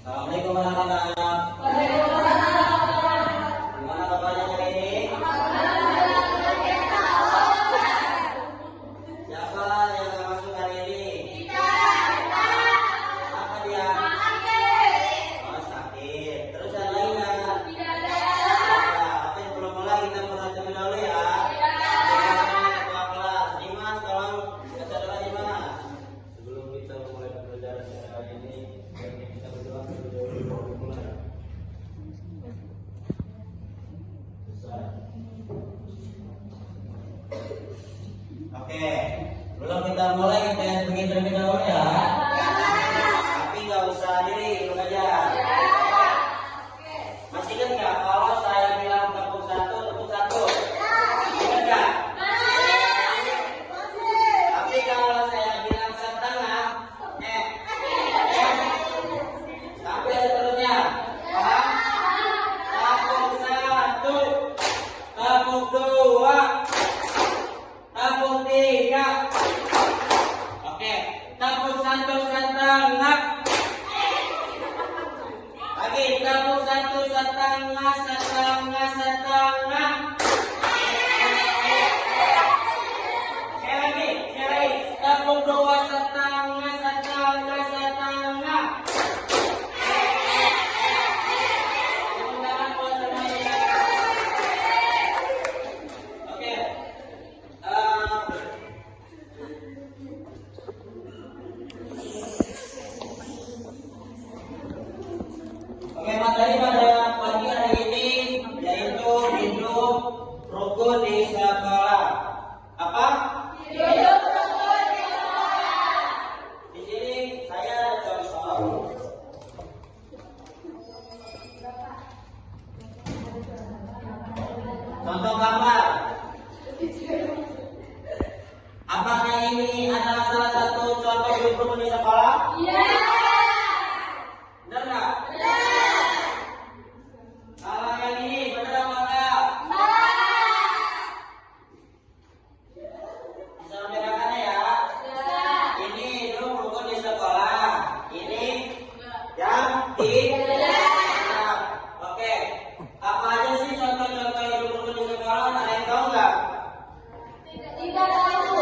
Assalamualaikum anak-anak. Gimana kabarnya hari ini? Siapa yang gak masuk hari ini? Apa dia? Oh, sakit. Terus yang lain nggak? Oke, belum mulai kita mulai terlebih dahulu ya. Ketua kelas Dimas, tolong baca doa Dimas. Sebelum kita mulai pembelajaran hari ini, kita berdoa terlebih dahulu mulai. Oke, belum kita mulai kita begini terlebih dahulu ya. Tapi nggak usah diri, ikut aja. Masih ingat nggak kalau saya bilang tepuk satu, tepuk satu? Ingat nggak? Tapi kalau saya bilang setengah, sampai terusnya, paham? Tepuk satu, tepuk dua, tepuk tiga. Oke, tepuk satu setengah. Lagi tepuk satu setengah, setengah, setengah. Sekali lagi, tepuk dua setengah, setengah, setengah. Tepuk tangan buat semuanya. Oke. Oke, materi pada pagi hari ini yaitu hidup rukun di sekolah. Apa? Hidup rukun di sekolah. Di sini saya ada contoh. Contoh gambar. Apakah ini adalah salah satu contoh hidup rukun di sekolah? Iya. Benar nggak? Kalau yang ini benar apa enggak? Bisa membedakannya ya? Ini hidup rukun di sekolah. Ini yang tidak. Oke. Apa aja sih contoh-contoh hidup rukun di sekolah? Ada yang tahu nggak? Tidak tahu.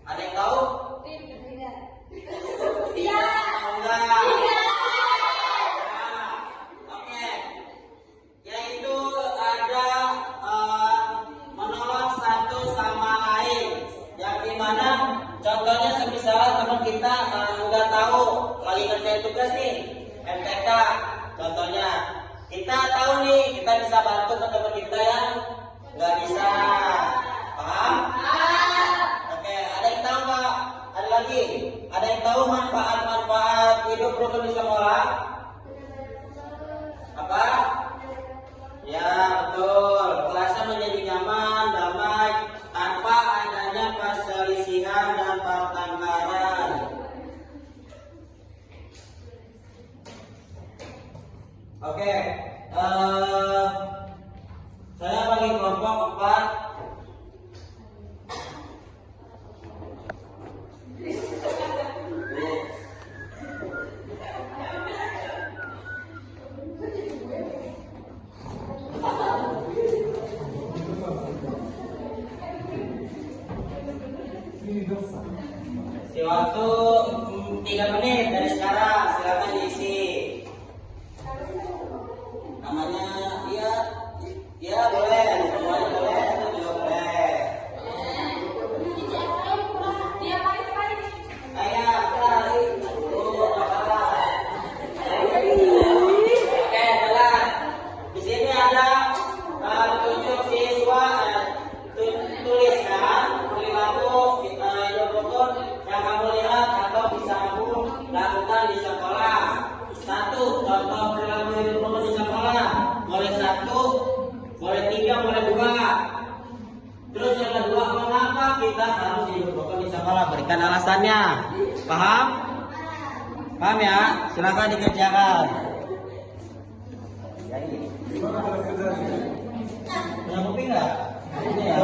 Ada yang tahu? Tidak. Tidak atau enggak? Oke. Yaitu ada menolong satu sama lain. Yang dimana contohnya semisal teman kita nggak tahu lagi ngerjain tugas nih, MTK. Contohnya kita tahu nih kita bisa bantu ke teman kita yang nggak bisa. Paham? Oke. Ada yang tahu nggak? Ada lagi? Ada yang tahu manfaat-manfaat hidup rukun di sekolah? Apa? Ya, betul. Kelasnya menjadi nyaman, damai, tanpa adanya perselisihan dan pertengkaran. Oke. Saya bagi kelompok 4. Di waktu 3 menit dari sekarang silakan diisi. Namanya ya boleh, semuanya boleh, itu juga boleh. Ayah, cari dulu masalah. Oke, jalan. Di sini ada petunjuk siswa, tuliskan perilaku hidup rukun yang kamu lihat atau bisa kamu lakukan di sekolah. 1. Contoh perilaku hidup rukun di sekolah. Boleh 1, boleh 3, boleh 2. Terus yang kedua, mengapa kita harus hidup rukun di sekolah? Berikan alasannya. Paham? Paham ya? Silakan dikerjakan. Punya kuping nggak? Ini ya.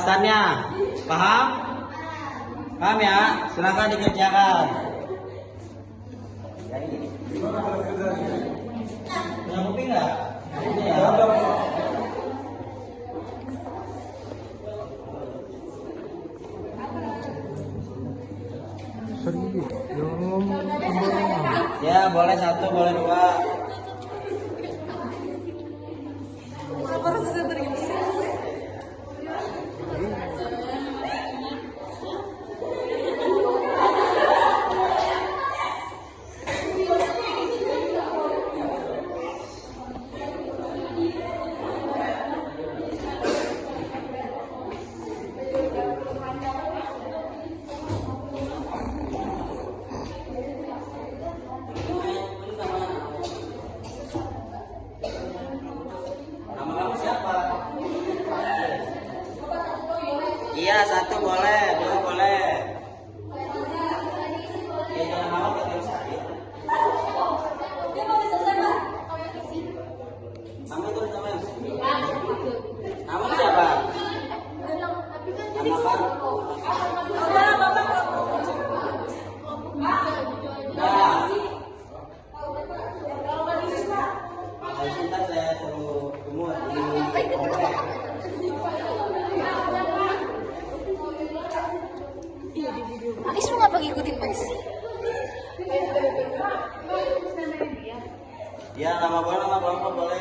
pembahasannya. Paham? Paham ya? Silakan dikerjakan. Ya ini. Punya kuping nggak? Ini ya. Ya boleh 1, boleh 2. Nama kamu siapa? Iya 1 boleh, 2 boleh. Ya jangan mau ketemu saya. Kamu itu sama. Kamu siapa? Nama apa? Nah, kalau cinta saya suruh jemur di komplek. Ais lu ngapa ngikutin Mas? Ya nama boleh, nama kelompok boleh.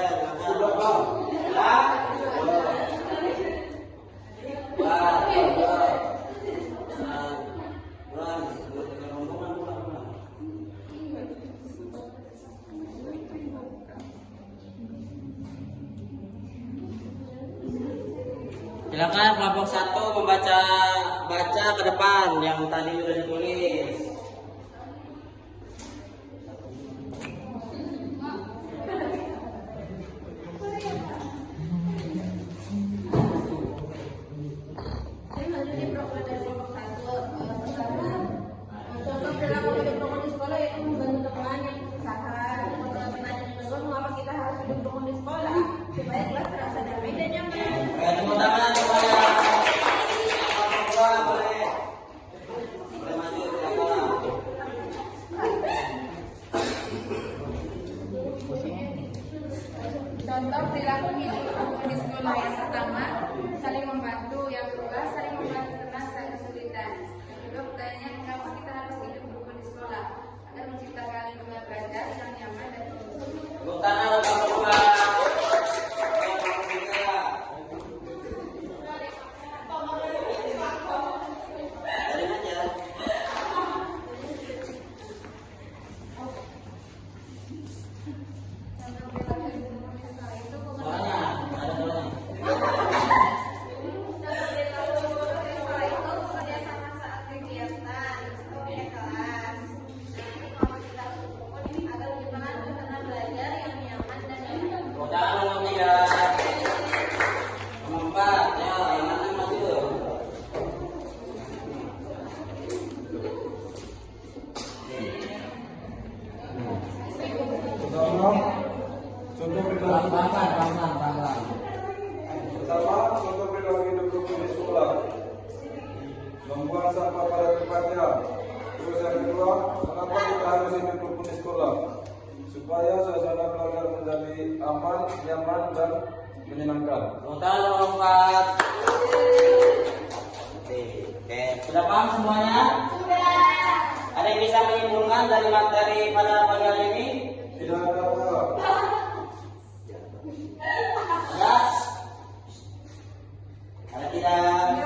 Silakan kelompok 1 membaca ke depan yang tadi sudah ditulis. Contoh perilaku hidup rukun di sekolah yaitu membantu teman yang berusaha. Mengapa kita harus hidup rukun di sekolah supaya kelas terasa damai dan nyaman. Tepuk tangan semuanya. Kelompok 2 boleh. Boleh maju silakan. Contoh perilaku hidup rukun di sekolah yang pertama, saling membantu. Yang kedua, saling membantu teman saat kesulitan. Yang kedua, pertanyaan kenapa kita harus hidup rukun di sekolah agar menciptakan lingkungan belajar yang nyaman dan kondusif. Tepuk tangan untuk kelompok 2. Pertama, contoh perilaku hidup rukun di sekolah. Membuang sampah pada tempatnya. Terus yang kedua, kenapa kita harus hidup rukun di sekolah? Supaya suasana belajar menjadi aman, nyaman, dan menyenangkan. Total lompat. Oke, sudah paham semuanya? Sudah. Ada yang bisa menyimpulkan dari materi pada pagi hari ini? Tidak ada apa. Ya. Ada tidak?